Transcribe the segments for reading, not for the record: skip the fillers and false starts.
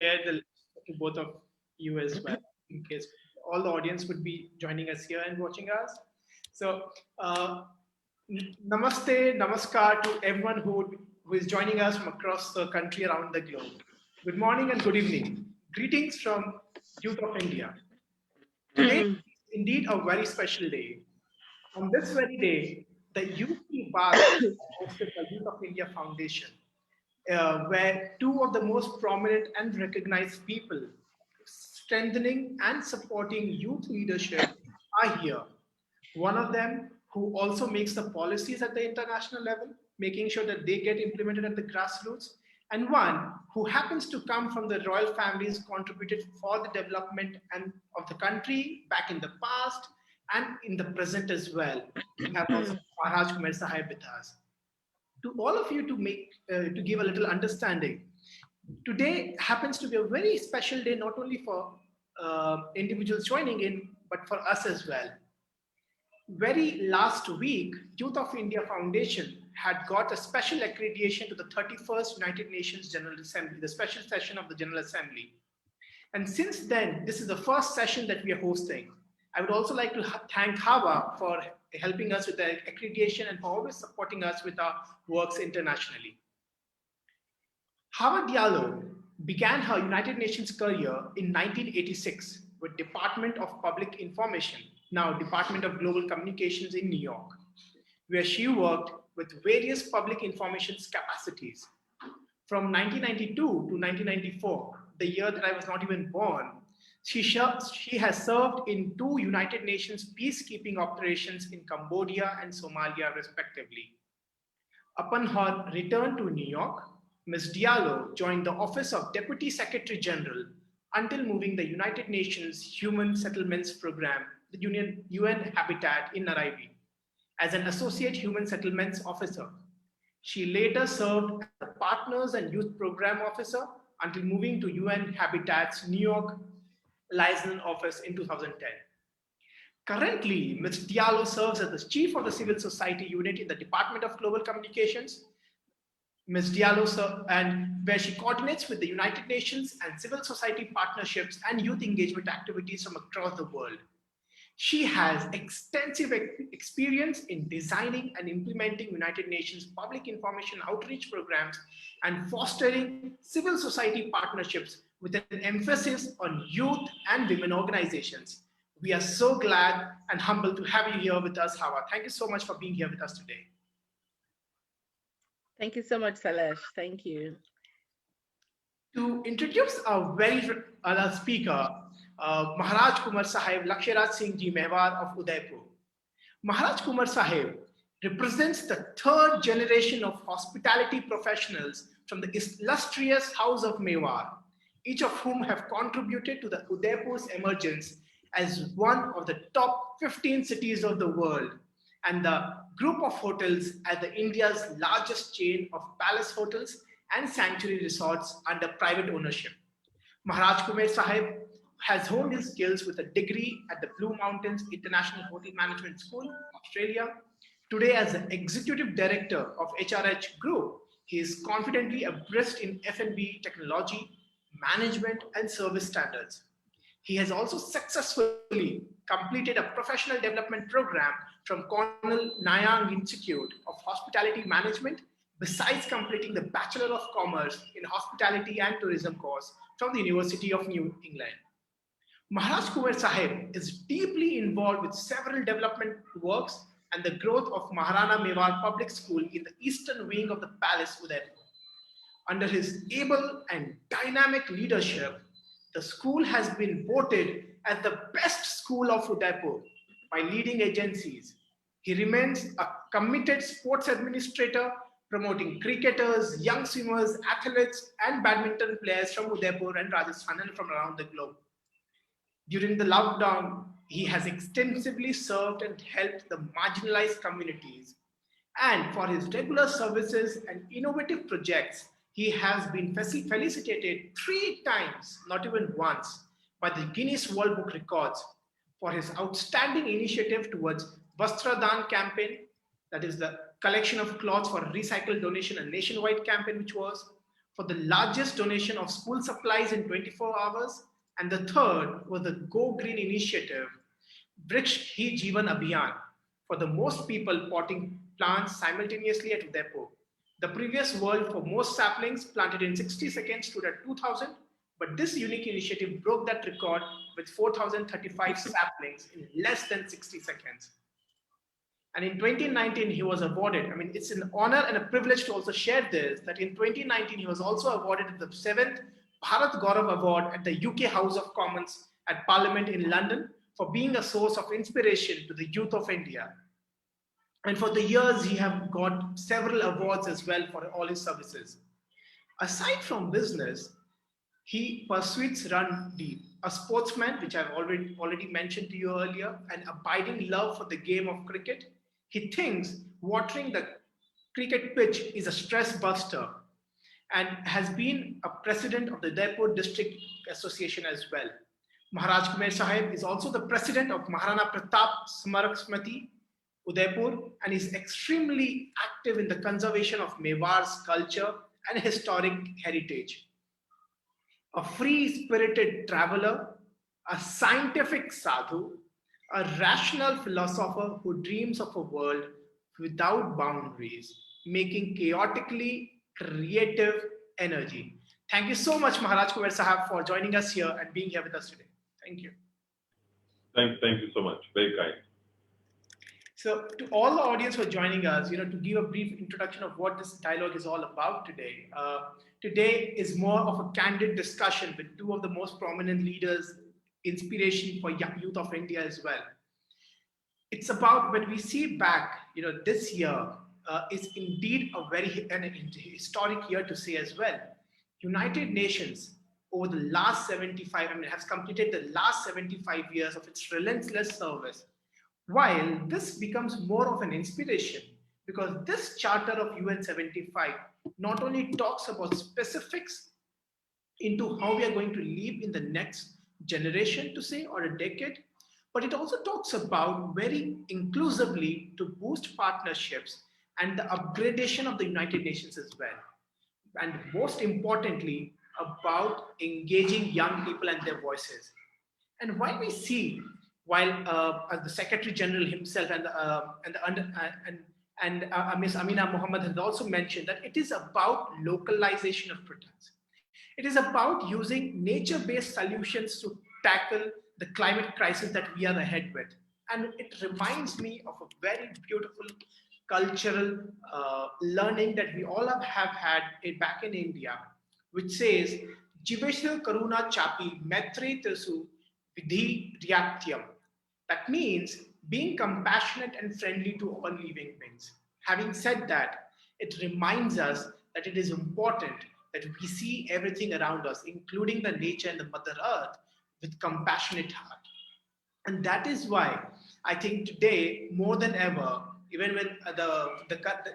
share the link to both of you as well, in case all the audience would be joining us here and watching us. So, namaste, namaskar to everyone who is joining us from across the country, around the globe. Good morning and good evening. Greetings from Youth of India. Today is indeed a very special day. On this very day, the Youth Ki Baat hosted by Youth of India Foundation, where two of the most prominent and recognized people strengthening and supporting youth leadership are here. One of them who also makes the policies at the international level, making sure that they get implemented at the grassroots, and one who happens to come from the royal families contributed for the development and of the country back in the past and in the present as well. We have also Maharaj Kumar Sahib with us. To all of you, to give a little understanding, today happens to be a very special day, not only for individuals joining in, but for us as well. Very last week, Youth of India Foundation had got a special accreditation to the 31st United Nations General Assembly, the special session of the General Assembly. And since then, this is the first session that we are hosting. I would also like to thank Hawa for helping us with the accreditation and for always supporting us with our works internationally. Hawa Diallo began her United Nations career in 1986 with Department of Public Information, now Department of Global Communications in New York, where she worked with various public information capacities. From 1992 to 1994, the year that I was not even born, she has served in two United Nations peacekeeping operations in Cambodia and Somalia, respectively. Upon her return to New York, Ms. Diallo joined the Office of Deputy Secretary General until moving the United Nations Human Settlements Program, the UN Habitat in Nairobi, as an Associate Human Settlements Officer. She later served as the Partners and Youth Program Officer until moving to UN Habitat's New York liaison office in 2010. Currently, Ms. Diallo serves as the Chief of the Civil Society Unit in the Department of Global Communications. Ms. Diallo, and where she coordinates with the United Nations and civil society partnerships and youth engagement activities from across the world. She has extensive experience in designing and implementing United Nations public information outreach programs and fostering civil society partnerships with an emphasis on youth and women organizations. We are so glad and humbled to have you here with us, Hawa. Thank you so much for being here with us today. Thank you so much, Salesh. Thank you. To introduce our very speaker, Maharaj Kumar Sahib Lakshyaraj Singh Mewar of Udaipur. Maharaj Kumar Sahib represents the third generation of hospitality professionals from the illustrious house of Mewar, each of whom have contributed to the Udaipur's emergence as one of the top 15 cities of the world and the group of hotels as the India's largest chain of palace hotels and sanctuary resorts under private ownership. Maharaj Kumar Sahib has honed his skills with a degree at the Blue Mountains International Hotel Management School, Australia. Today, as the Executive Director of HRH Group, he is confidently abreast in F&B technology, management, and service standards. He has also successfully completed a professional development program from Cornell Nayang Institute of Hospitality Management, besides completing the Bachelor of Commerce in Hospitality and Tourism course from the University of New England. Maharaj Kumar Sahib is deeply involved with several development works and the growth of Maharana Mewar Public School in the eastern wing of the palace Udaipur. Under his able and dynamic leadership, the school has been voted as the best school of Udaipur by leading agencies. He remains a committed sports administrator, promoting cricketers, young swimmers, athletes, and badminton players from Udaipur and Rajasthan and from around the globe. During the lockdown, he has extensively served and helped the marginalized communities. And for his regular services and innovative projects, he has been felicitated 3 times, not even once, by the Guinness World Book Records for his outstanding initiative towards Vastradan campaign, that is the collection of cloths for recycled donation, a nationwide campaign which was, for the largest donation of school supplies in 24 hours. And the third was the Go Green initiative, Vriksh Hi Jeevan Abhiyan, for the most people potting plants simultaneously at Udaipur. The previous world for most saplings planted in 60 seconds stood at 2,000, but this unique initiative broke that record with 4,035 saplings in less than 60 seconds. And in 2019, he was awarded. I mean, it's an honor and a privilege to also share this, that in 2019, he was also awarded the 7th Bharat Gaurav Award at the UK House of Commons at Parliament in London for being a source of inspiration to the youth of India. And for the years, he have got several awards as well for all his services. Aside from business, he pursues run deep, a sportsman, which I've already mentioned to you earlier, an abiding love for the game of cricket. He thinks watering the cricket pitch is a stress buster and has been a president of the Udaipur District Association as well. Maharaj Kumar Sahib is also the president of Maharana Pratap Smarak Smriti Udaipur and is extremely active in the conservation of Mewar's culture and historic heritage. A free-spirited traveler, a scientific sadhu, a rational philosopher who dreams of a world without boundaries, making chaotically creative energy. Thank you so much, Maharaj Kumar Sahib, for joining us here and being here with us today. Thank you. Thank you so much. Very kind. So to all the audience who are joining us, to give a brief introduction of what this dialogue is all about today. Today is more of a candid discussion with two of the most prominent leaders, inspiration for young youth of India as well. It's about when we see back, this year is indeed a very historic year to say as well. United Nations over the last 75, has completed the last 75 years of its relentless service. While this becomes more of an inspiration, because this charter of UN 75 not only talks about specifics into how we are going to live in the next generation, to say, or a decade, but it also talks about very inclusively to boost partnerships and the upgradation of the United Nations as well. And most importantly, about engaging young people and their voices. And while we see, while the Secretary General himself and Ms. Amina Mohammed has also mentioned that it is about localization of products. It is about using nature-based solutions to tackle the climate crisis that we are ahead with. And it reminds me of a very beautiful cultural learning that we all have had back in India, which says, Jiveshil Karuna Chapi Maitre Tesu Vidhi Reactium. That means being compassionate and friendly to all living beings. Having said that, it reminds us that it is important that we see everything around us, including the nature and the Mother Earth, with compassionate heart. And that is why I think today, more than ever, even when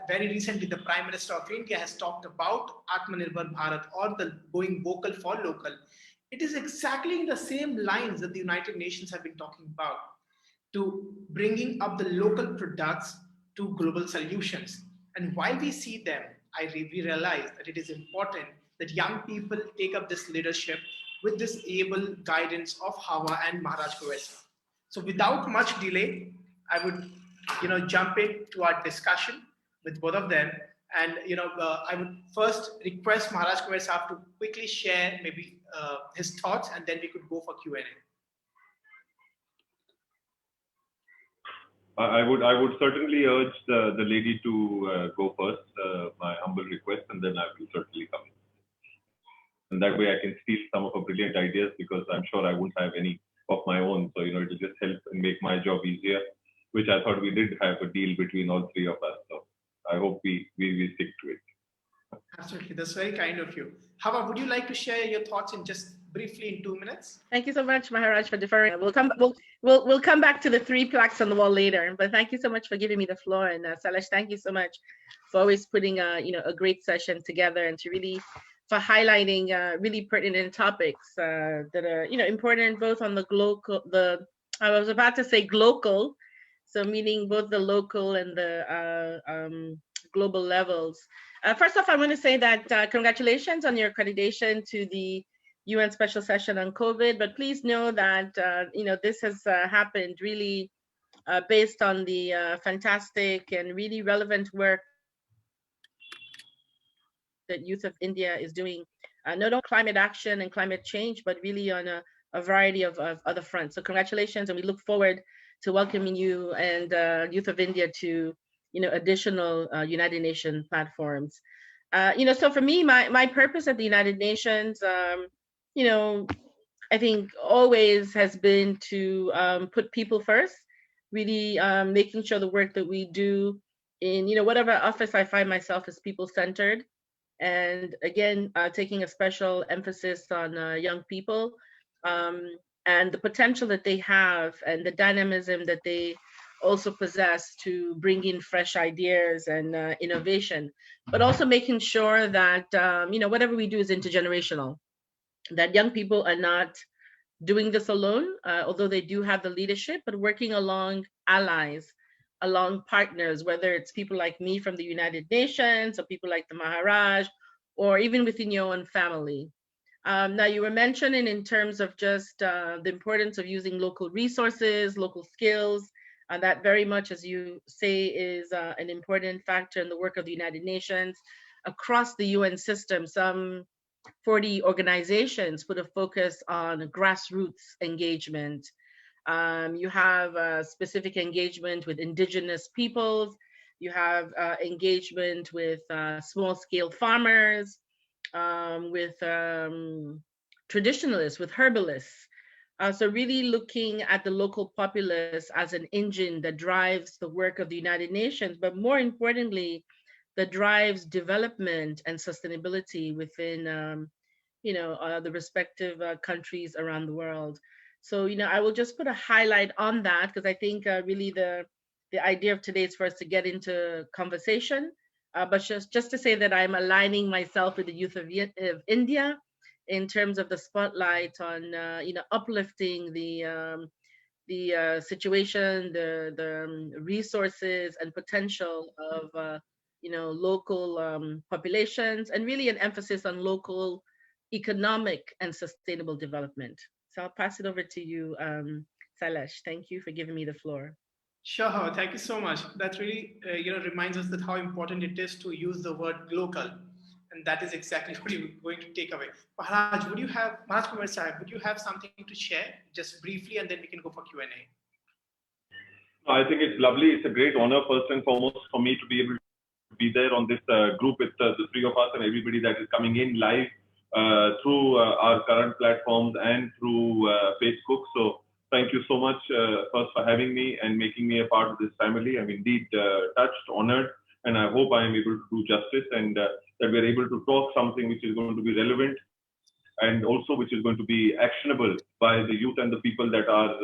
very recently the Prime Minister of India has talked about Atmanirbhar Bharat or the going vocal for local, it is exactly in the same lines that the United Nations have been talking about, to bringing up the local products to global solutions. And while we see them, we realize that it is important that young people take up this leadership with this able guidance of Hawa and Maharaj Kumar Sahib. So without much delay, I would jump into our discussion with both of them. And I would first request Maharaj Kumar Sahib to quickly share maybe his thoughts, and then we could go for Q&A. I would certainly urge the lady to go first, my humble request, and then I will certainly come. And that way I can steal some of her brilliant ideas, because I'm sure I won't have any of my own. So, it'll just help and make my job easier, which I thought we did have a deal between all three of us. So I hope we stick to it. Absolutely. That's very kind of you. Hawa, would you like to share your thoughts in just briefly in 2 minutes? Thank you so much, Maharaj, for deferring. We'll come back to the 3 plaques on the wall later. But thank you so much for giving me the floor. And Salesh, thank you so much for always putting a great session together, and for highlighting really pertinent topics that are important both on the global, I was about to say global, so meaning both the local and the global levels. First off, I want to say that congratulations on your accreditation to the UN Special Session on COVID. But please know that this has happened really based on the fantastic and really relevant work that Youth of India is doing, not only climate action and climate change, but really on a variety of other fronts. So congratulations, and we look forward to welcoming you and Youth of India to additional United Nations platforms. So for me, my purpose at the United Nations, I think always has been to put people first, really making sure the work that we do in whatever office I find myself is people centered, and again taking a special emphasis on young people and the potential that they have and the dynamism that they also possess to bring in fresh ideas and innovation, but also making sure that whatever we do is intergenerational, that young people are not doing this alone, although they do have the leadership, but working along allies, along partners, whether it's people like me from the United Nations or people like the Maharaj, or even within your own family. Now, you were mentioning in terms of just the importance of using local resources, local skills, and that very much, as you say, is an important factor in the work of the United Nations. Across the UN system, some 40 organizations put a focus on grassroots engagement. You have specific engagement with indigenous peoples. You have engagement with small-scale farmers, with traditionalists, with herbalists. So really looking at the local populace as an engine that drives the work of the United Nations, but more importantly, that drives development and sustainability within the respective countries around the world. So I will just put a highlight on that, because I think really the idea of today is for us to get into conversation, but just to say that I'm aligning myself with the Youth of India in terms of the spotlight on uplifting the situation, the resources and potential of local populations, and really an emphasis on local economic and sustainable development. So I'll pass it over to you, Sailesh. Thank you for giving me the floor. Sure, thank you so much. That really, reminds us that how important it is to use the word local, and that is exactly what you're going to take away. Maharaj Kumar Sahib, would you have something to share, just briefly, and then we can go for Q&A? I think it's lovely. It's a great honor, first and foremost, for me to be able to be there on this group with the three of us and everybody that is coming in live through our current platforms and through Facebook. So thank you so much first for having me and making me a part of this family. I'm indeed touched, honored, and I hope I am able to do justice, and that we're able to talk something which is going to be relevant and also which is going to be actionable by the youth and the people that are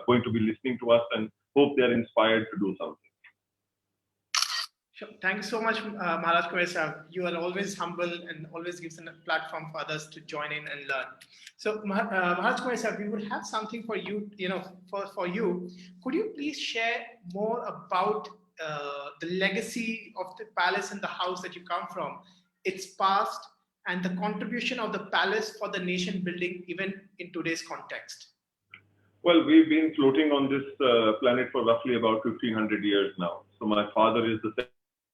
going to be listening to us, and hope they're inspired to do something. Sure. Thank you so much, Maharaj Kumar Sahib. You are always humble and always gives a platform for others to join in and learn. So, Maharaj Kumar Sahib, we would have something for you. For you, could you please share more about the legacy of the palace and the house that you come from, its past, and the contribution of the palace for the nation building, even in today's context? Well, we've been floating on this planet for roughly about 1,500 years now. So my father is the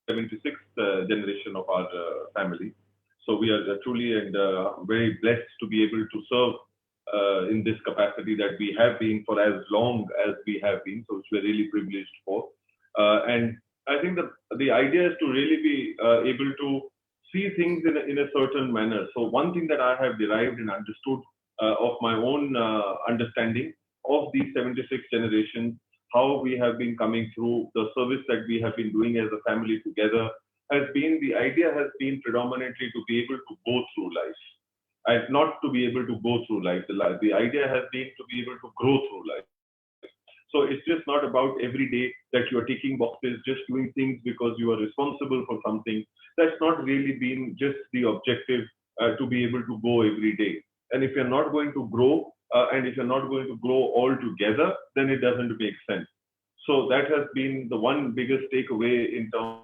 76th generation of our family. So we are truly and very blessed to be able to serve in this capacity that we have been for as long as we have been. So which we're really privileged for. And I think the idea is to really be able to see things in a certain manner. So one thing that I have derived and understood of my own understanding of these 76 generations, how we have been coming through, the service that we have been doing as a family together, the idea has been predominantly to be able to go through life, and not to be able to go through life. The idea has been to be able to grow through life. So it's just not about every day that you are ticking boxes, just doing things because you are responsible for something. That's not really been just the objective to be able to go every day. And if you're not going to grow, and if you're not going to grow all together, then it doesn't make sense. So that has been the one biggest takeaway in terms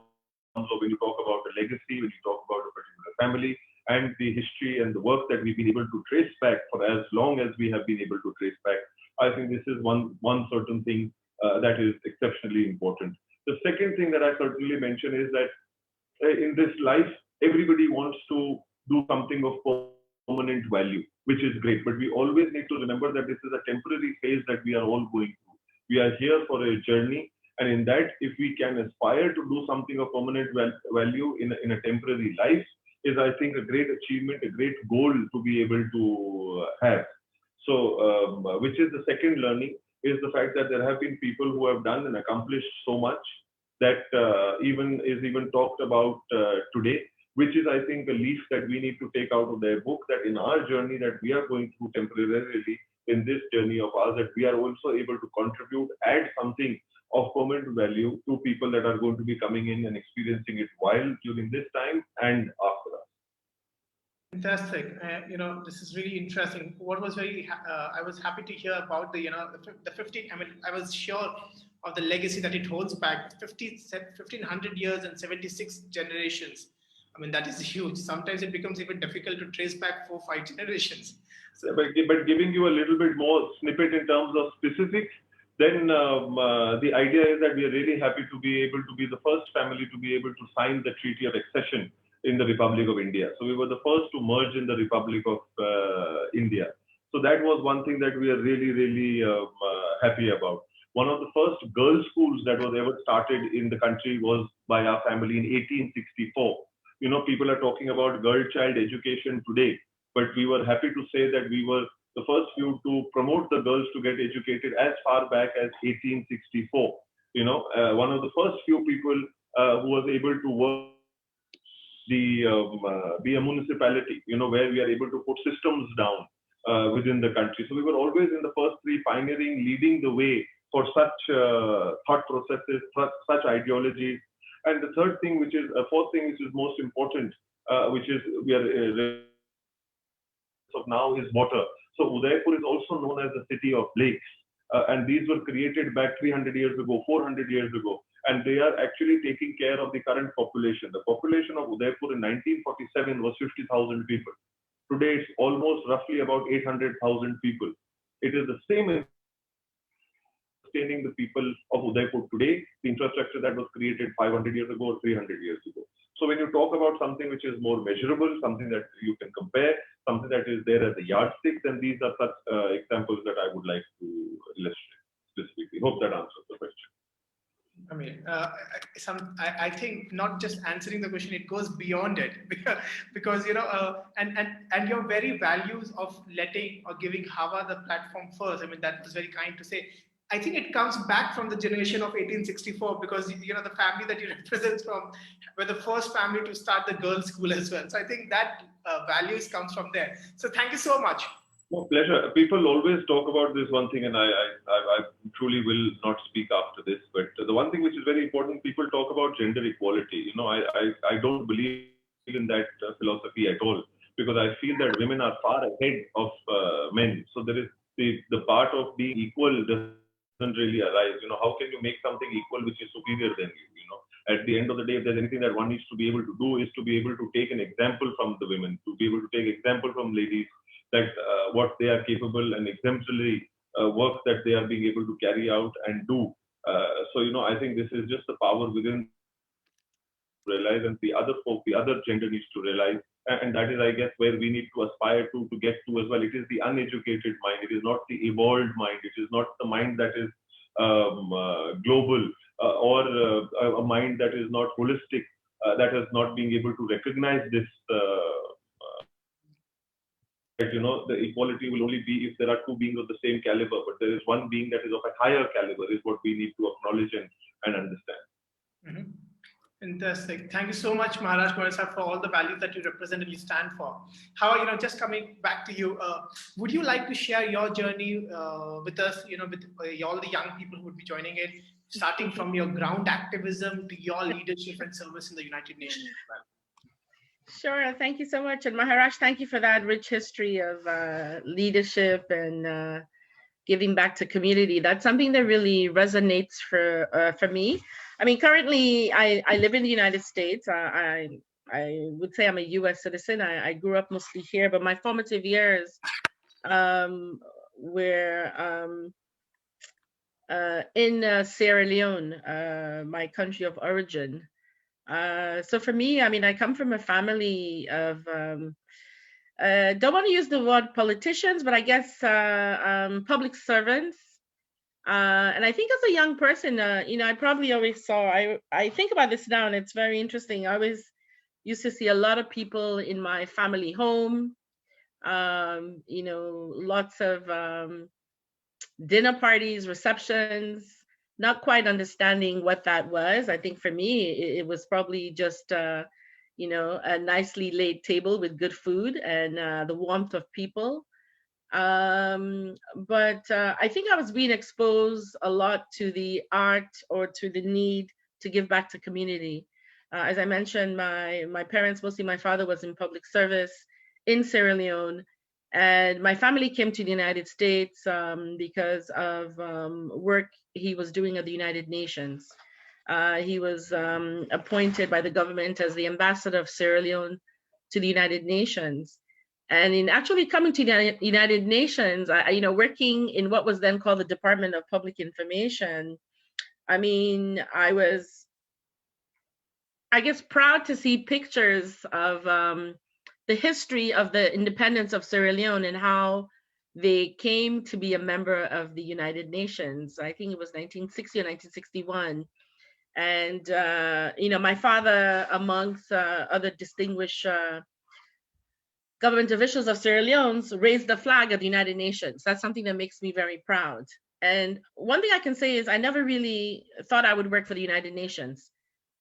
of when you talk about a legacy, when you talk about a particular family, and the history and the work that we've been able to trace back for as long as we have been able to trace back. I think this is one certain thing that is exceptionally important. The second thing that I certainly mention is that in this life, everybody wants to do something of permanent value, which is great. But we always need to remember that this is a temporary phase that we are all going through. We are here for a journey. And in that, if we can aspire to do something of permanent value in a temporary life, is, I think, a great achievement, a great goal to be able to have. So, which is the second learning, is the fact that there have been people who have done and accomplished so much that is even talked about today, which is, I think, a leaf that we need to take out of their book, that in our journey that we are going through temporarily, in this journey of ours, that we are also able to contribute, add something of permanent value to people that are going to be coming in and experiencing it while during this time and after us. Fantastic. This is really interesting. What was I was happy to hear about the 15, I mean, I was sure of the legacy that it holds back 1500 years and 76 generations. I mean, that is huge. Sometimes it becomes even difficult to trace back 4-5 generations. So, but giving you a little bit more snippet in terms of specifics, then the idea is that we are really happy to be able to be the first family to be able to sign the Treaty of Accession in the Republic of India. So we were the first to merge in the Republic of India. So that was one thing that we are really, really happy about. One of the first girls' schools that was ever started in the country was by our family in 1864. People are talking about girl child education today, but we were happy to say that we were the first few to promote the girls to get educated as far back as 1864. One of the first few people who was able to work be a municipality, where we are able to put systems down within the country. So we were always in the first three, pioneering, leading the way for such thought processes, such ideologies. And the fourth thing, which is most important, which is we are of now, is water. So Udaipur is also known as the city of lakes, and these were created back 300 years ago, 400 years ago, and they are actually taking care of the current population. The population of Udaipur in 1947 was 50,000 people. Today it's almost roughly about 800,000 people. It is the same in sustaining the people of Udaipur today, the infrastructure that was created 500 years ago or 300 years ago. So when you talk about something which is more measurable, something that you can compare, something that is there as a yardstick, then these are such examples that I would like to illustrate specifically. Hope that answers the question. I mean, I think not just answering the question, it goes beyond it because and your very values of letting or giving Hawa the platform first. I mean, that was very kind to say. I think it comes back from the generation of 1864 because the family that you represent from were the first family to start the girls' school as well. So I think that values comes from there. So thank you so much. No, pleasure. People always talk about this one thing, and I truly will not speak after this. But the one thing which is very important, people talk about gender equality. I don't believe in that philosophy at all, because I feel that women are far ahead of men. So there is the part of being equal doesn't really arise. How can you make something equal which is superior than you? At the end of the day, if there's anything that one needs to be able to do, is to be able to take an example from the women, to be able to take example from ladies, that what they are capable and exemplary work that they are being able to carry out and do. So I think this is just the power within realize, and the other gender needs to realize, and that is, I guess, where we need to aspire to get to as well. It is the uneducated mind. It is not the evolved mind. It is not the mind that is global or a mind that is not holistic, that is not being able to recognize this. The equality will only be if there are two beings of the same caliber, but there is one being that is of a higher caliber, is what we need to acknowledge and understand. Mm-hmm. Fantastic. Thank you so much, Maharaj Kumar Sahib, for all the values that you represent and you stand for. How, just coming back to you, would you like to share your journey with us, with all the young people who would be joining it, starting from your ground activism to your leadership and service in the United Nations as well? Sure. Thank you so much. And Maharaj, thank you for that rich history of leadership and giving back to community. That's something that really resonates for me. I mean, currently I live in the United States. I would say I'm a U.S. citizen. I grew up mostly here, but my formative years were in Sierra Leone, my country of origin. So for me, I mean, I come from a family of, don't want to use the word politicians, but I guess public servants. And I think as a young person, you know, I probably always saw, I think about this now and it's very interesting. I always used to see a lot of people in my family home, you know, lots of dinner parties, receptions, not quite understanding what that was. I think for me, it was probably just, you know, a nicely laid table with good food and the warmth of people. But I think I was being exposed a lot to the art or to the need to give back to community. As I mentioned, my parents, mostly my father, was in public service in Sierra Leone. And my family came to the United States because of work he was doing at the United Nations. He was appointed by the government as the ambassador of Sierra Leone to the United Nations. And in actually coming to the United Nations, you know, working in what was then called the Department of Public Information, I mean, I was, I guess, proud to see pictures of the history of the independence of Sierra Leone and how they came to be a member of the United Nations. I think it was 1960 or 1961. And, you know, my father, amongst other distinguished government officials of Sierra Leone, raised the flag of the United Nations. That's something that makes me very proud. And one thing I can say is I never really thought I would work for the United Nations.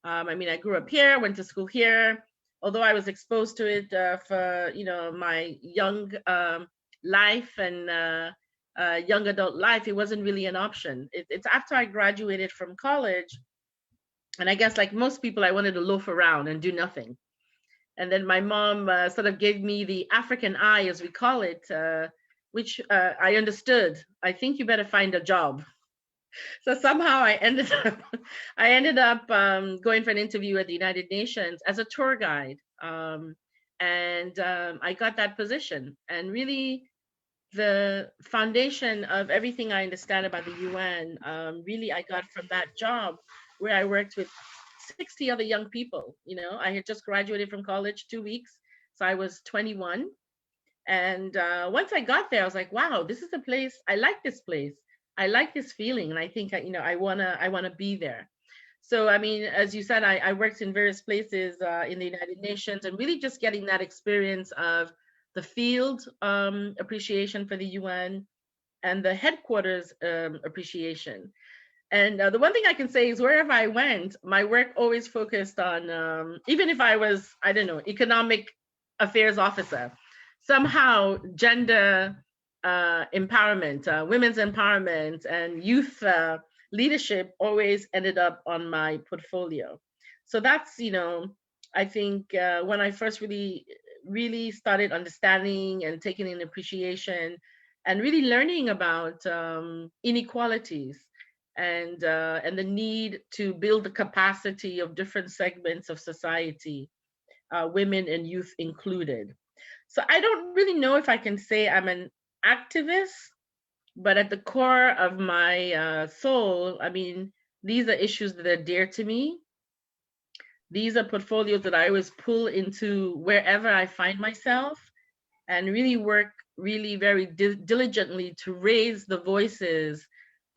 I mean, I grew up here, went to school here. Although I was exposed to it for, you know, my young life and young adult life, it wasn't really an option. It's after I graduated from college, and I guess like most people, I wanted to loaf around and do nothing. And then my mom sort of gave me the African eye, as we call it, which I understood. I think you better find a job. So somehow I ended up going for an interview at the United Nations as a tour guide, and I got that position. And really, the foundation of everything I understand about the UN, really, I got from that job, where I worked with 60 other young people. You know, I had just graduated from college 2 weeks, so I was 21. And once I got there, I was like, wow, this is a place. I like this place. I like this feeling, and I think, you know, I wanna be there. So I mean, as you said, I worked in various places in the United Nations, and really just getting that experience of the field appreciation for the UN and the headquarters appreciation. And the one thing I can say is wherever I went, my work always focused on, even if I was, I don't know, economic affairs officer, somehow gender empowerment, women's empowerment, and youth leadership always ended up on my portfolio. So that's, you know, I think when I first really started understanding and taking in appreciation and really learning about inequalities and the need to build the capacity of different segments of society, women and youth included. So I don't really know if I can say I'm an activist, but at the core of my soul, I mean, these are issues that are dear to me. These are portfolios that I always pull into wherever I find myself, and really work really very diligently to raise the voices,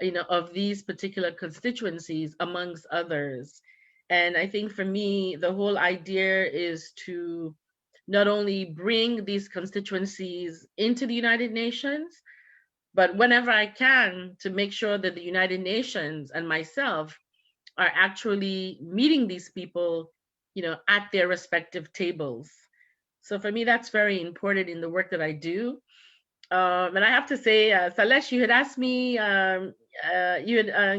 you know, of these particular constituencies amongst others. And I think for me, the whole idea is to not only bring these constituencies into the United Nations, but whenever I can, to make sure that the United Nations and myself are actually meeting these people, you know, at their respective tables. So for me, that's very important in the work that I do. And I have to say, Salesh, you had asked me, you had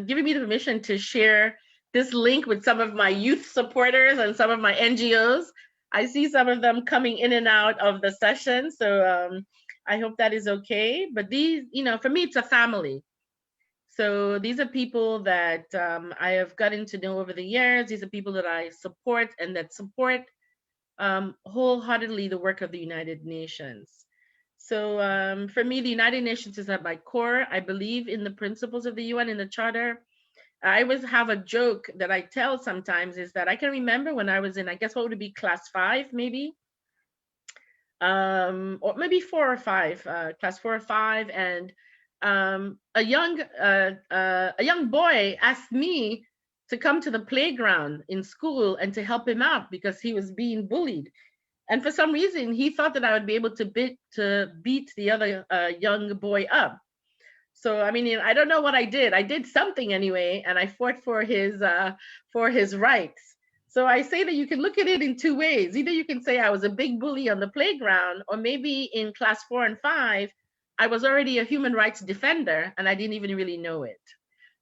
given me the permission to share this link with some of my youth supporters and some of my NGOs. I see some of them coming in and out of the session, so I hope that is okay. But these, you know, for me, it's a family. So these are people that I have gotten to know over the years. These are people that I support and that support wholeheartedly the work of the United Nations. So for me, the United Nations is at my core. I believe in the principles of the UN in the Charter. I always have a joke that I tell sometimes is that I can remember when I was in, I guess what would it be, class 5 maybe, or maybe 4 or 5, class 4 or 5, and a young boy asked me to come to the playground in school and to help him out because he was being bullied. And for some reason, he thought that I would be able to beat the other young boy up. So I mean, I don't know what I did. I did something anyway, and I fought for his rights. So I say that you can look at it in 2 ways. Either you can say I was a big bully on the playground, or maybe in class 4 and 5, I was already a human rights defender and I didn't even really know it.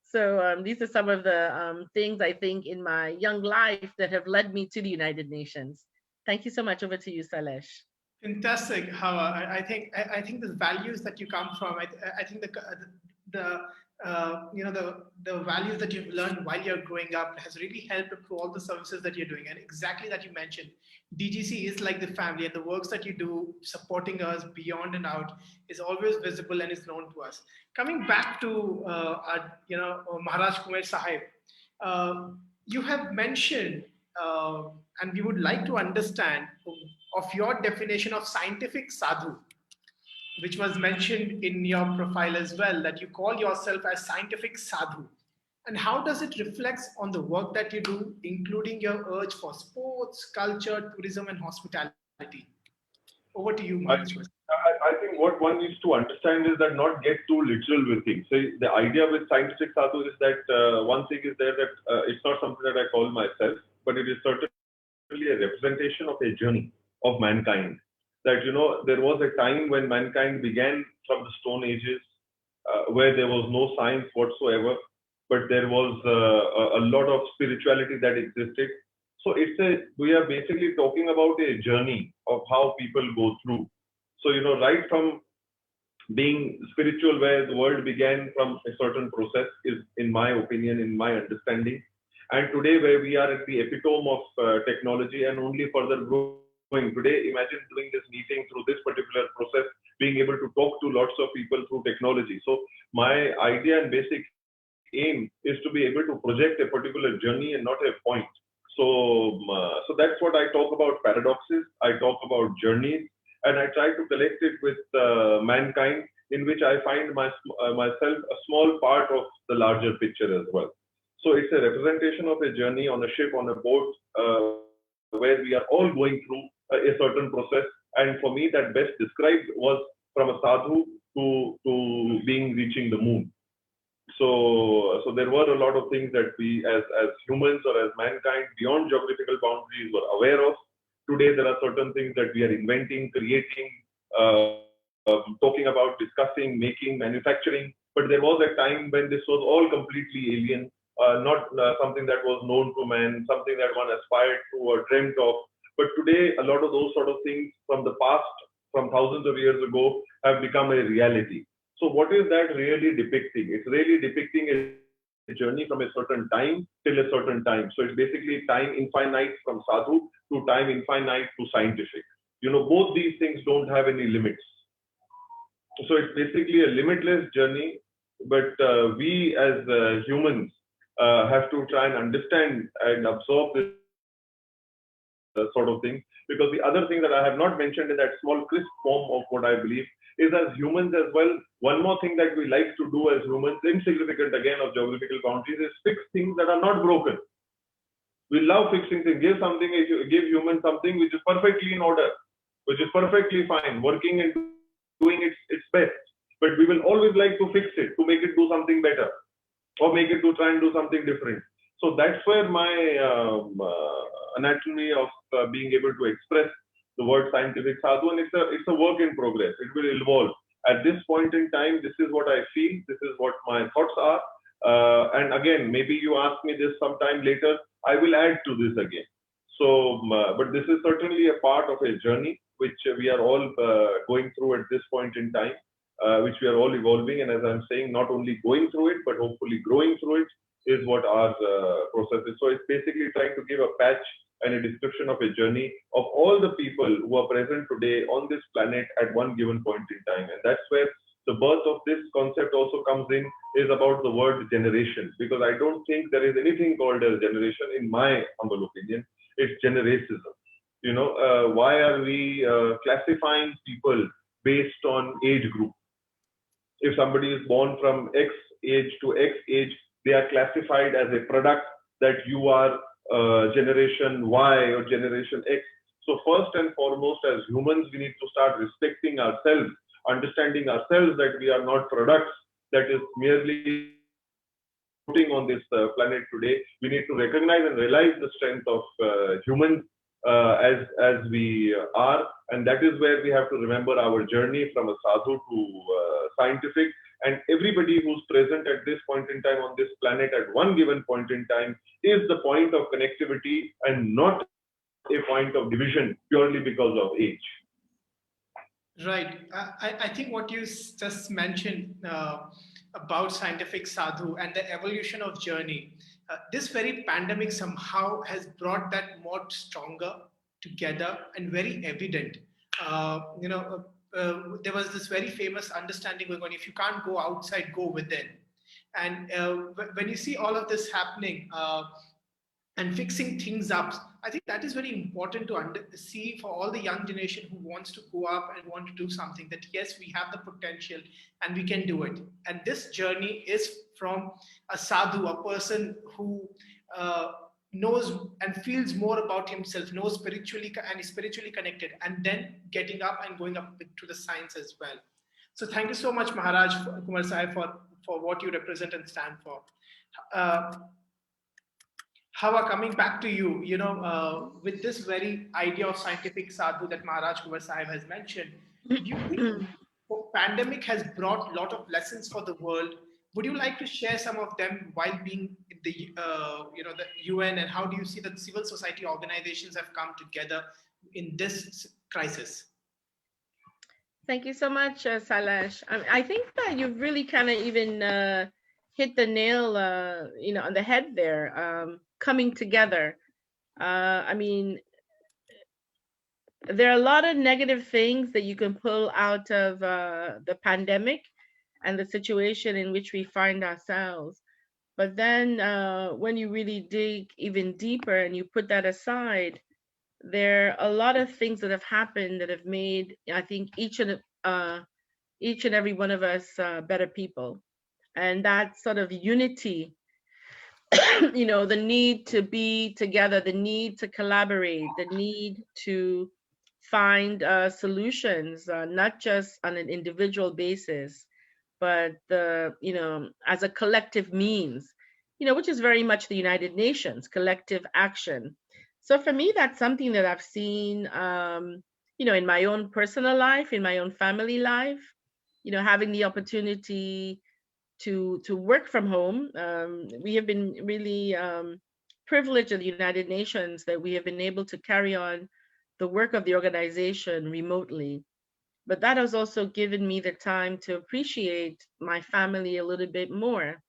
So these are some of the things I think in my young life that have led me to the United Nations. Thank you so much. Over to you, Salesh. Fantastic, Hawa. I think the values that you come from. I think the the values that you've learned while you're growing up has really helped through all the services that you're doing. And exactly that you mentioned, DGC is like the family, and the works that you do supporting us beyond and out is always visible and is known to us. Coming back to Maharaj Kumar Sahib, you have mentioned, and we would like to understand of your definition of scientific sadhu, which was mentioned in your profile as well, that you call yourself as scientific sadhu. And how does it reflect on the work that you do, including your urge for sports, culture, tourism, and hospitality? Over to you, Maharaj. I think what one needs to understand is that not get too literal with things. So the idea with scientific sadhu is that one thing is there that it's not something that I call myself, but it is certainly a representation of a journey of mankind. That, there was a time when mankind began from the Stone Ages, where there was no science whatsoever, but there was a lot of spirituality that existed. So we are basically talking about a journey of how people go through. So, right from being spiritual, where the world began from a certain process, is, in my opinion, in my understanding. And today, where we are at the epitome of technology and only further growing. Today, imagine doing this meeting through this particular process, being able to talk to lots of people through technology. So my idea and basic aim is to be able to project a particular journey and not a point. So that's what I talk about: paradoxes. I talk about journeys, and I try to collect it with mankind, in which I find myself a small part of the larger picture as well. So it's a representation of a journey on a ship, on a boat, where we are all going through a certain process. And for me, that best described was from a sadhu to reaching the moon. So there were a lot of things that we as humans or as mankind beyond geographical boundaries were aware of. Today, there are certain things that we are inventing, creating, talking about, discussing, making, manufacturing. But there was a time when this was all completely alien, not something that was known to man, something that one aspired to or dreamt of. But today, a lot of those sort of things from the past, from thousands of years ago, have become a reality. So what is that really depicting? It's really depicting a journey from a certain time till a certain time. So it's basically time infinite from sadhu to time infinite to scientific. Both these things don't have any limits. So it's basically a limitless journey, but we as humans have to try and understand and absorb this sort of thing. Because the other thing that I have not mentioned in that small crisp form of what I believe is, as humans as well, one more thing that we like to do as humans, insignificant again of geographical boundaries, is fix things that are not broken. We love fixing things. Give humans something which is perfectly in order, which is perfectly fine, working and doing its best. But we will always like to fix it, to make it do something better, or make it to try and do something different. So that's where my anatomy of being able to express the word scientific sadhu, and it's a work in progress. It will evolve. At this point in time, this is what I feel. This is what my thoughts are. And again, maybe you ask me this sometime later, I will add to this again. So, but this is certainly a part of a journey which we are all going through at this point in time. which we are all evolving. And as I'm saying, not only going through it, but hopefully growing through it is what our process is. So it's basically trying to give a patch and a description of a journey of all the people who are present today on this planet at one given point in time. And that's where the birth of this concept also comes in, is about the word generation, because I don't think there is anything called as generation, in my humble opinion. It's generacism. You know, why are we classifying people based on age group? If somebody is born from X age to X age, they are classified as a product that you are generation Y or generation X. So first and foremost, as humans, we need to start respecting ourselves, understanding ourselves that we are not products that is merely floating on this planet today. We need to recognize and realize the strength of humans as we are, and that is where we have to remember our journey from a sadhu to scientific. And everybody who's present at this point in time on this planet at one given point in time is the point of connectivity and not a point of division purely because of age. Right. I think what you just mentioned about scientific sadhu and the evolution of journey, this very pandemic somehow has brought that more stronger together and very evident. There was this very famous understanding going on: if you can't go outside, go within. And when you see all of this happening, and fixing things up, I think that is very important to see for all the young generation who wants to go up and want to do something, that yes, we have the potential and we can do it. And this journey is from a sadhu, a person who knows and feels more about himself, knows spiritually and is spiritually connected, and then getting up and going up to the science as well. So thank you so much, Maharaj Kumar Sahib, for what you represent and stand for. Hawa, coming back to you, with this very idea of scientific sadhu that Maharaj Kumar Sahib has mentioned, do you think the pandemic has brought a lot of lessons for the world? Would you like to share some of them while being in the UN, and how do you see that civil society organizations have come together in this crisis? Thank you so much, Sailesh. I think that you've really kind of even hit the nail, on the head there. Coming together. I mean, there are a lot of negative things that you can pull out of the pandemic and the situation in which we find ourselves. But then when you really dig even deeper and you put that aside, there are a lot of things that have happened that have made, I think, each and every one of us better people. And that sort of unity, the need to be together, the need to collaborate, the need to find solutions, not just on an individual basis, but as a collective means, which is very much the United Nations, collective action. So for me, that's something that I've seen, in my own personal life, in my own family life, having the opportunity to work from home. We have been really privileged at the United Nations that we have been able to carry on the work of the organization remotely. But that has also given me the time to appreciate my family a little bit more.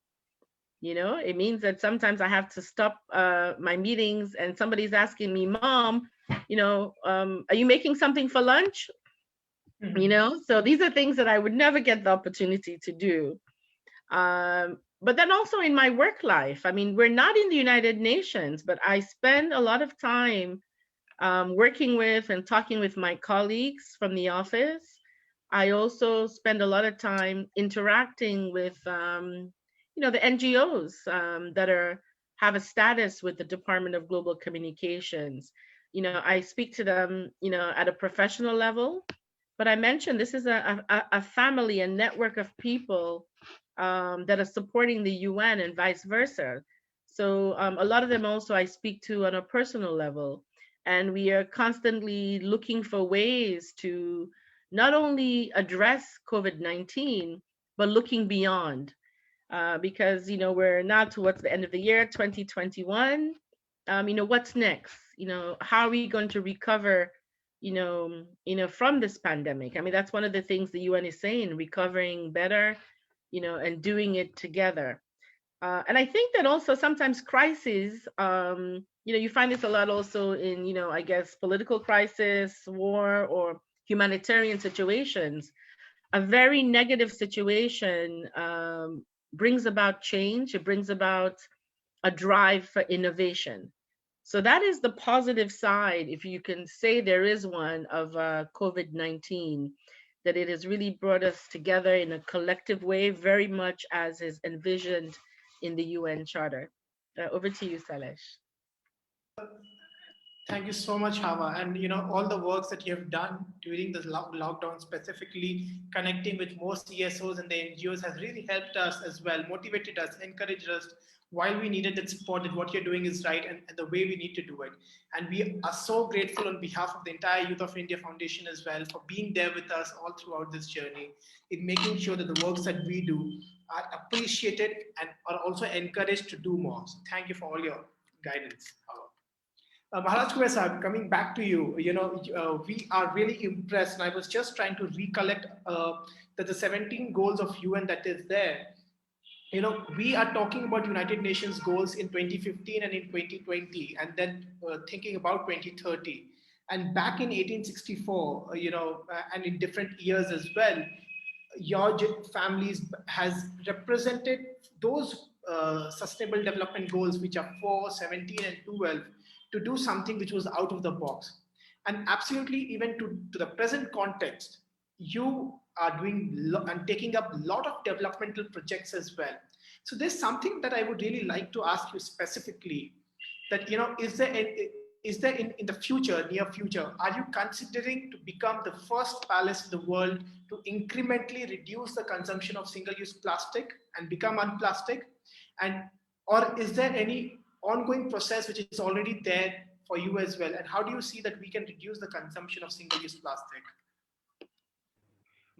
It means that sometimes I have to stop my meetings and somebody's asking me, Mom, are you making something for lunch? Mm-hmm. So these are things that I would never get the opportunity to do. But then also in my work life, I mean, we're not in the United Nations, but I spend a lot of time working with and talking with my colleagues from the office. I also spend a lot of time interacting with, the NGOs that have a status with the Department of Global Communications. I speak to them, at a professional level. But I mentioned this is a family, a network of people that are supporting the UN and vice versa. So a lot of them also I speak to on a personal level. And we are constantly looking for ways to not only address COVID-19, but looking beyond. Because, we're now towards the end of the year, 2021. What's next? How are we going to recover, from this pandemic. I mean, that's one of the things the UN is saying, recovering better, and doing it together. And I think that also sometimes crises, you find this a lot also in, I guess, political crisis, war, or humanitarian situations. A very negative situation brings about change. It brings about a drive for innovation. So that is the positive side, if you can say there is one, of COVID-19, that it has really brought us together in a collective way, very much as is envisioned in the UN Charter. Over to you, Salesh. Thank you so much, Hawa. And all the works that you have done during this lockdown, specifically connecting with more CSOs and the NGOs, has really helped us as well, motivated us, encouraged us while we needed that support, that what you're doing is right, and the way we need to do it. And we are so grateful on behalf of the entire Youth of India Foundation as well for being there with us all throughout this journey, in making sure that the works that we do are appreciated and are also encouraged to do more. So thank you for all your guidance, Hawa. Maharaj Kumar Sahib, coming back to you, we are really impressed. And I was just trying to recollect that the 17 goals of UN that is there. We are talking about United Nations goals in 2015 and in 2020, and then thinking about 2030. And back in 1864, and in different years as well, your families has represented those sustainable development goals, which are 4, 17, and 12, to do something which was out of the box. And absolutely, even to the present context, you are doing and taking up a lot of developmental projects as well. So there's something that I would really like to ask you specifically, that is there in the future, near future, are you considering to become the first palace in the world to incrementally reduce the consumption of single-use plastic and become unplastic? And or is there any ongoing process which is already there for you as well? And how do you see that we can reduce the consumption of single-use plastic?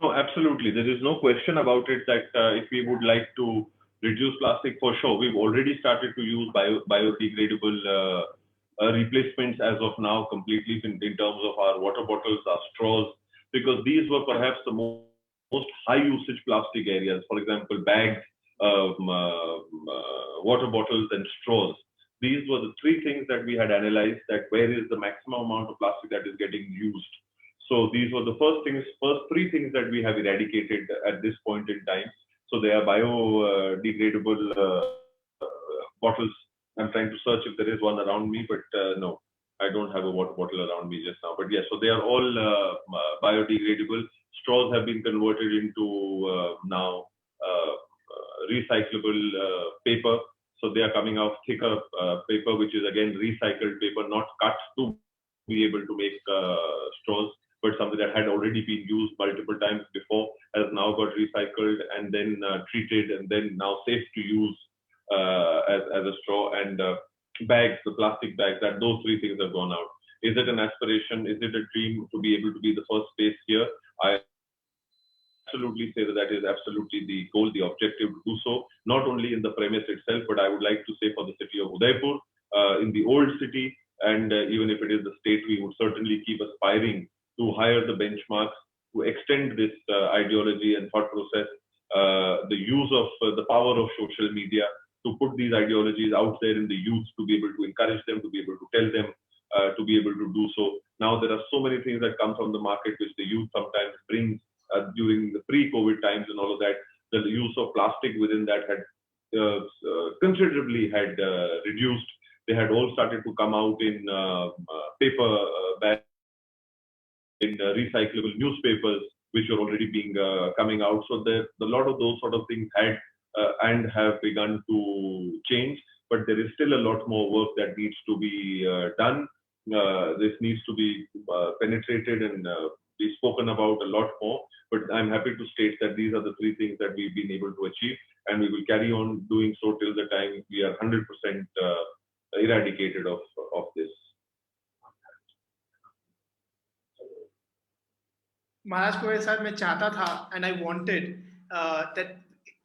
No, absolutely. There is no question about it that if we would like to reduce plastic, for sure, we've already started to use biodegradable replacements as of now completely in terms of our water bottles, our straws, because these were perhaps the most high usage plastic areas. For example, bags, water bottles, and straws. These were the three things that we had analyzed, that where is the maximum amount of plastic that is getting used. So these were the first three things that we have eradicated at this point in time. So they are biodegradable bottles. I'm trying to search if there is one around me, but no, I don't have a water bottle around me just now. But yes, so they are all biodegradable. Straws have been converted into now recyclable paper. So they are coming out thicker paper, which is again recycled paper, not cut to be able to make straws, but something that had already been used multiple times before has now got recycled and then treated and then now safe to use as a straw. And bags, the plastic bags, that those three things have gone out. Is it an aspiration? Is it a dream to be able to be the first space here? I absolutely say that that is absolutely the goal, the objective to do so, not only in the premise itself, but I would like to say for the city of Udaipur, in the old city, and even if it is the state, we would certainly keep aspiring to higher the benchmarks, to extend this ideology and thought process, the use of the power of social media, to put these ideologies out there in the youth, to be able to encourage them, to be able to tell them, to be able to do so. Now there are so many things that come from the market which the youth sometimes brings during the pre-COVID times and all of that. The use of plastic within that had considerably reduced. They had all started to come out in paper bags, in recyclable newspapers, which are already being coming out. So a lot of those sort of things had and have begun to change, but there is still a lot more work that needs to be done. This needs to be penetrated and be spoken about a lot more. But I'm happy to state that these are the three things that we've been able to achieve, and we will carry on doing so till the time we are 100% eradicated of this. Maharaj Kumar Sahib, मैं चाहता था, and I wanted that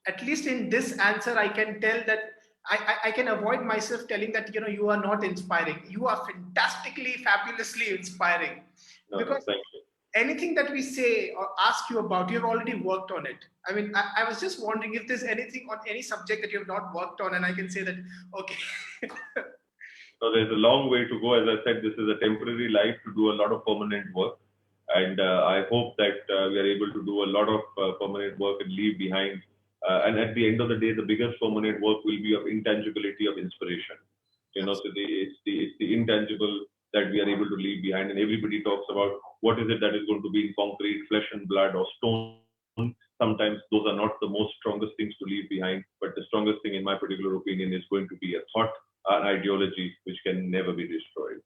at least in this answer, I can tell that I can avoid myself telling that, you are not inspiring. You are fantastically, fabulously inspiring. No, Because thank you. anything that we say or ask you about, you've already worked on it. I mean, I was just wondering if there's anything on any subject that you have not worked on, and I can say that, okay. So there's a long way to go. As I said, this is a temporary life to do a lot of permanent work. And I hope that we are able to do a lot of permanent work and leave behind. And at the end of the day, the biggest permanent work will be of intangibility of inspiration. So it's the intangible that we are able to leave behind. And everybody talks about what is it that is going to be in concrete, flesh and blood, or stone. Sometimes those are not the most strongest things to leave behind. But the strongest thing, in my particular opinion, is going to be a thought, an ideology, which can never be destroyed.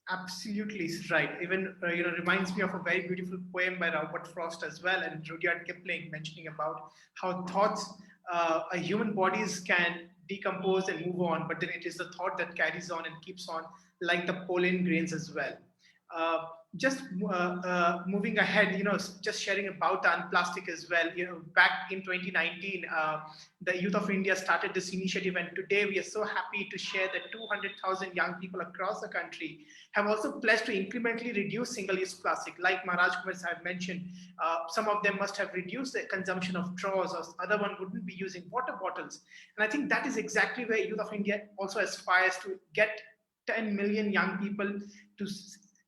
Absolutely right. Even reminds me of a very beautiful poem by Robert Frost as well, and Rudyard Kipling, mentioning about how thoughts, human bodies can decompose and move on, but then it is the thought that carries on and keeps on, like the pollen grains as well. Uh, just moving ahead, just sharing about the Unplastic as well. Back in 2019, the Youth of India started this initiative, and today we are so happy to share that 200,000 young people across the country have also pledged to incrementally reduce single-use plastic. Like Maharaj Kumar Sahib mentioned, some of them must have reduced the consumption of straws, or other one wouldn't be using water bottles. And I think that is exactly where Youth of India also aspires to get 10 million young people to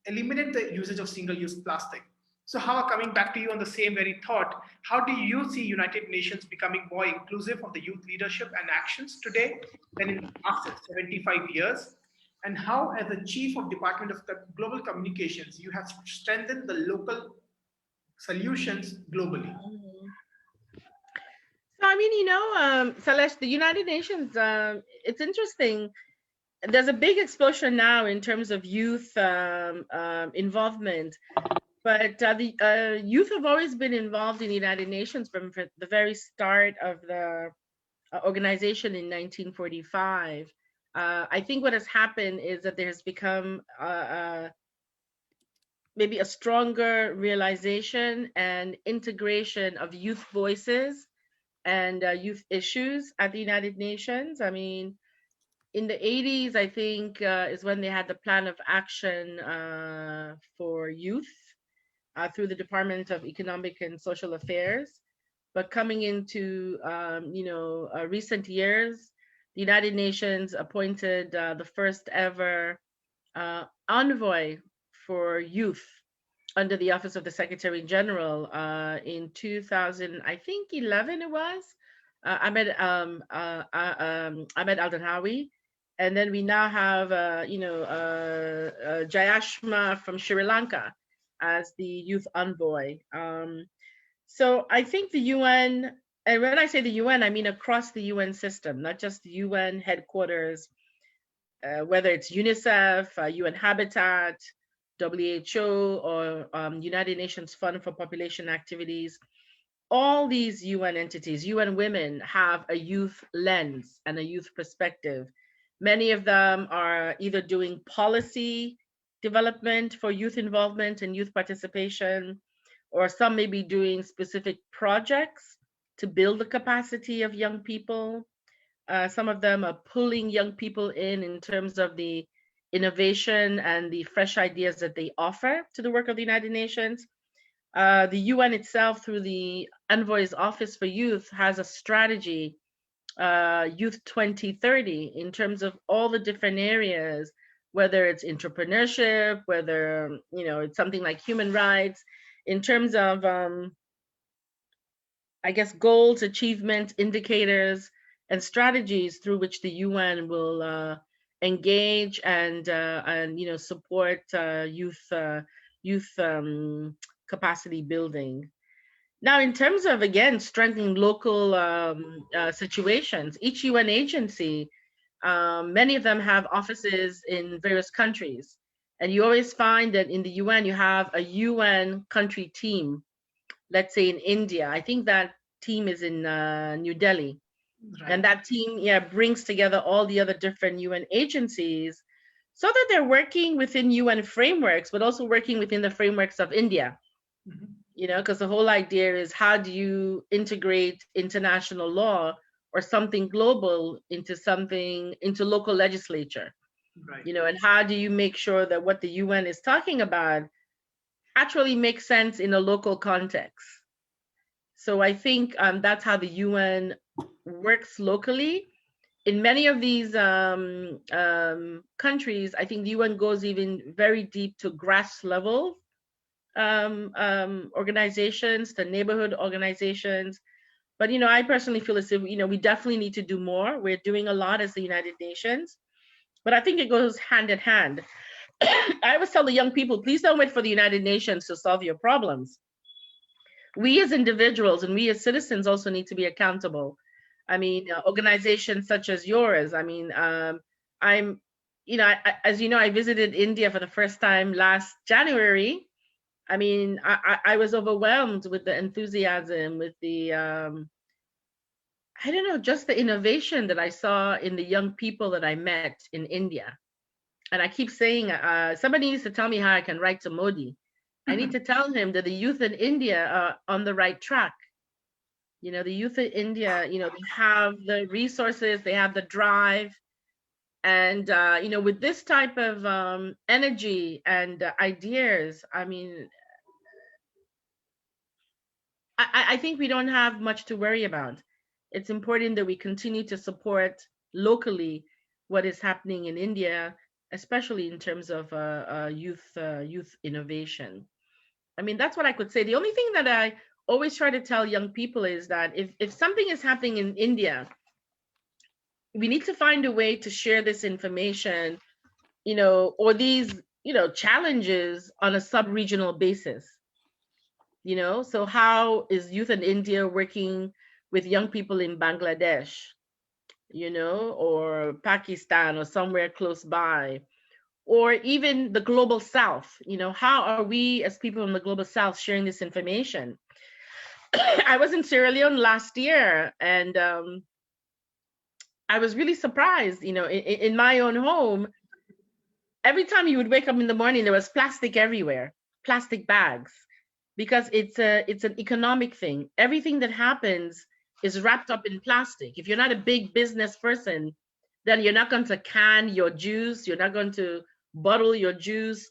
eliminate the usage of single-use plastic. So, Hawa, coming back to you on the same very thought, how do you see United Nations becoming more inclusive of the youth leadership and actions today than in after 75 years? And how, as the Chief of Department of Global Communications, you have strengthened the local solutions globally? So, I mean, Celeste, the United Nations, it's interesting. There's a big explosion now in terms of youth involvement, but the youth have always been involved in the United Nations from the very start of the organization in 1945. I think what has happened is that there has become maybe a stronger realization and integration of youth voices and youth issues at the United Nations. I mean, in the 80s, I think, is when they had the plan of action for youth through the Department of Economic and Social Affairs. But coming into, recent years, the United Nations appointed the first ever envoy for youth under the Office of the Secretary General in 2000, I think 11 it was, Ahmed Al-Danhawi. And then we now have, Jayashma from Sri Lanka as the youth envoy. So I think the UN, and when I say the UN, I mean across the UN system, not just the UN headquarters, whether it's UNICEF, UN Habitat, WHO, or United Nations Fund for Population Activities. All these UN entities, UN Women, have a youth lens and a youth perspective. Many of them are either doing policy development for youth involvement and youth participation, or some may be doing specific projects to build the capacity of young people. Some of them are pulling young people in terms of the innovation and the fresh ideas that they offer to the work of the United Nations. The UN itself, through the Envoy's Office for Youth, has a strategy, Youth 2030, in terms of all the different areas, whether it's entrepreneurship, whether it's something like human rights, in terms of, I guess, goals, achievement, indicators, and strategies through which the UN will engage and support youth capacity building. Now, in terms of, again, strengthening local situations, each UN agency, many of them have offices in various countries. And you always find that in the UN, you have a UN country team. Let's say in India, I think that team is in New Delhi. Right. And that team, brings together all the other different UN agencies so that they're working within UN frameworks, but also working within the frameworks of India. Mm-hmm. Because the whole idea is, how do you integrate international law or something global into local legislature. Right. You know, and how do you make sure that what the UN is talking about actually makes sense in a local context? So I think that's how the UN works locally. In many of these countries, I think the UN goes even very deep to grass level organizations, to neighborhood organizations. But you know, I personally feel as if we definitely need to do more. We're doing a lot as the United Nations, but I think it goes hand in hand. I always tell the young people, please don't wait for the United Nations to solve your problems. We as individuals and we as citizens also need to be accountable. I mean, organizations such as yours. I mean, I'm, as you know, I visited India for the first time last January. I mean, I was overwhelmed with the enthusiasm, with the, I don't know, just the innovation that I saw in the young people that I met in India. And I keep saying, somebody needs to tell me how I can write to Modi. I need to tell him that the youth in India are on the right track. You know, the youth in India, they have the resources, they have the drive. And, with this type of energy and ideas, I mean, I think we don't have much to worry about. It's important that we continue to support locally what is happening in India, especially in terms of youth innovation. I mean, that's what I could say. The only thing that I always try to tell young people is that if something is happening in India, we need to find a way to share this information, or these, challenges on a sub-regional basis. So how is Youth in India working with young people in Bangladesh, or Pakistan or somewhere close by? Or even the global south, how are we as people in the global south sharing this information? I was in Sierra Leone last year, and I was really surprised, in my own home, every time you would wake up in the morning, there was plastic everywhere, plastic bags, because it's an economic thing. Everything that happens is wrapped up in plastic. If you're not a big business person, then you're not going to can your juice, you're not going to bottle your juice.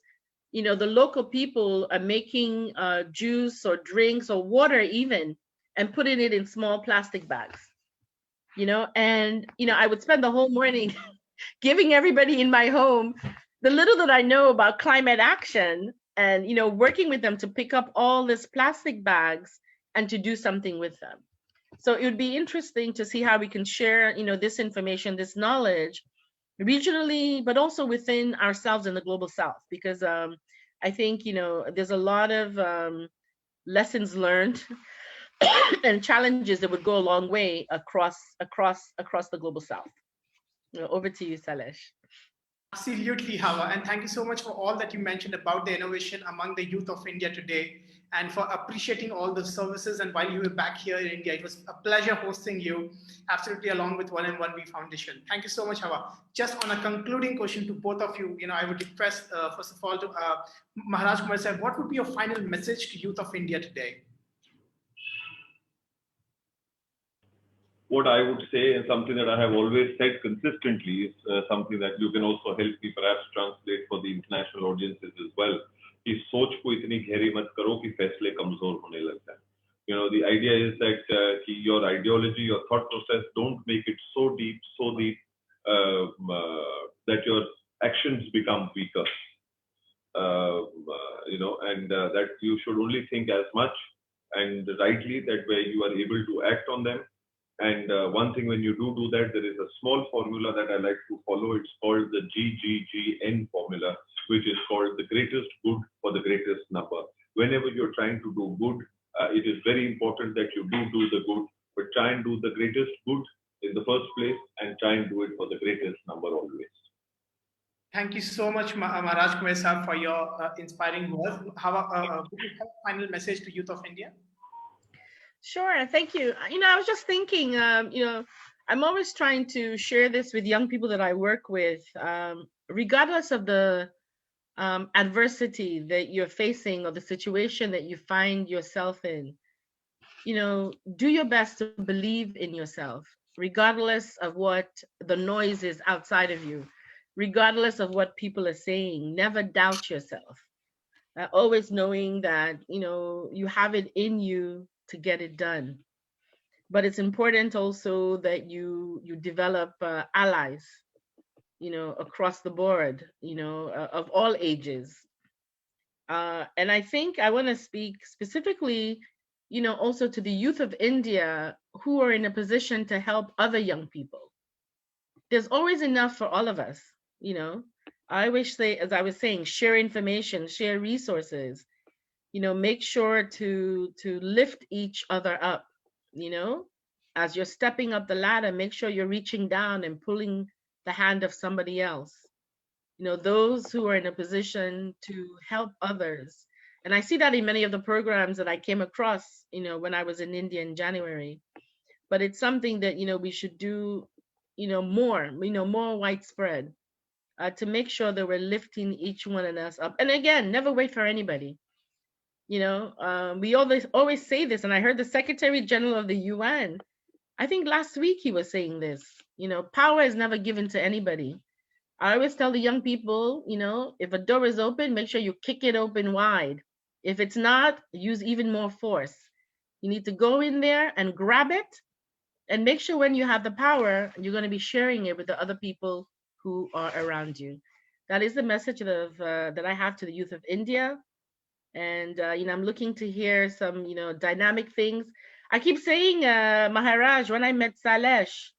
The local people are making juice or drinks or water even, and putting it in small plastic bags. And I would spend the whole morning giving everybody in my home the little that I know about climate action, and working with them to pick up all these plastic bags and to do something with them. So it would be interesting to see how we can share this information, this knowledge regionally, but also within ourselves in the global south, because I think there's a lot of lessons learned and challenges that would go a long way across the global south. Over to you, Salesh. Absolutely, Hawa. And thank you so much for all that you mentioned about the innovation among the youth of India today, and for appreciating all the services. And while you were back here in India, it was a pleasure hosting you, absolutely, along with 1&1V Foundation. Thank you so much, Hawa. Just on a concluding question to both of you, I would request, first of all, to Maharaj Kumar Sahib, what would be your final message to youth of India today? What I would say, and something that I have always said consistently, is something that you can also help me perhaps translate for the international audiences as well. कि सोच को इतनी गहरी मत करो कि फैसले कमजोर होने लग जाए. The idea is that your ideology, your thought process, don't make it so deep that your actions become weaker. And that you should only think as much and rightly that where you are able to act on them. And one thing, when you do that, there is a small formula that I like to follow. It's called the GGGN formula, which is called the greatest good for the greatest number. Whenever you're trying to do good, it is very important that you do the good, but try and do the greatest good in the first place, and try and do it for the greatest number always. Thank you so much, Maharaj Kumar Sahib, for your inspiring words. Hawa, would you have a final message to youth of India? Sure, thank you. I was just thinking, I'm always trying to share this with young people that I work with, regardless of the adversity that you're facing or the situation that you find yourself in. Do your best to believe in yourself. regardless of what the noise is outside of you, regardless of what people are saying. Never doubt yourself. Always knowing that, you know, you have it in you to get it done. But it's important also that you develop allies, you know, across the board, you know, of all ages. And I think I want to speak specifically, you know, also to the youth of India who are in a position to help other young people. There's always enough for all of us, you know. I wish they, as I was saying, share information, share resources, you know, make sure to lift each other up, you know. As you're stepping up the ladder, make sure you're reaching down and pulling the hand of somebody else. You know, those who are in a position to help others. And I see that in many of the programs that I came across, you know, when I was in India in January. But it's something that, you know, we should do, you know, more widespread, to make sure that we're lifting each one of us up. And again, never wait for anybody. You know, we always say this, and I heard the Secretary General of the UN, I think last week he was saying this, you know, power is never given to anybody. I always tell the young people, you know, if a door is open, make sure you kick it open wide. If it's not, use even more force. You need to go in there and grab it, and make sure when you have the power, you're going to be sharing it with the other people who are around you. That is the message that I have to the youth of India. And, you know, I'm looking to hear some, you know, dynamic things. I keep saying, Maharaj, when I met Salesh,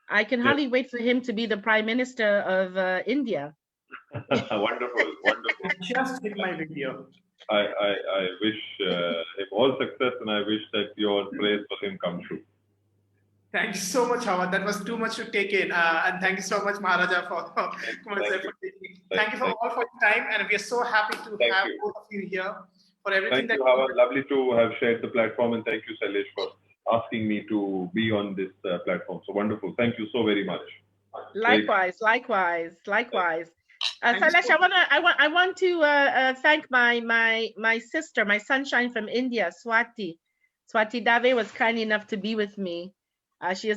I can hardly wait for him to be the Prime Minister of India. Wonderful, wonderful. I just hit my video. I wish him all success, and I wish that your prayers for him come true. Thank you so much, Hawa. That was too much to take in. And thank you so much, Maharaja, for Kumar Sahib, for taking. Thank you all for your time. And we are so happy to have both of you here for everything. Thank you, Hawa. Lovely to have shared the platform. And thank you, Salesh, for asking me to be on this platform. So wonderful. Thank you so very much. Likewise. Salesh, I want to thank my sister, my sunshine from India, Swati. Swati Dave was kind enough to be with me. She is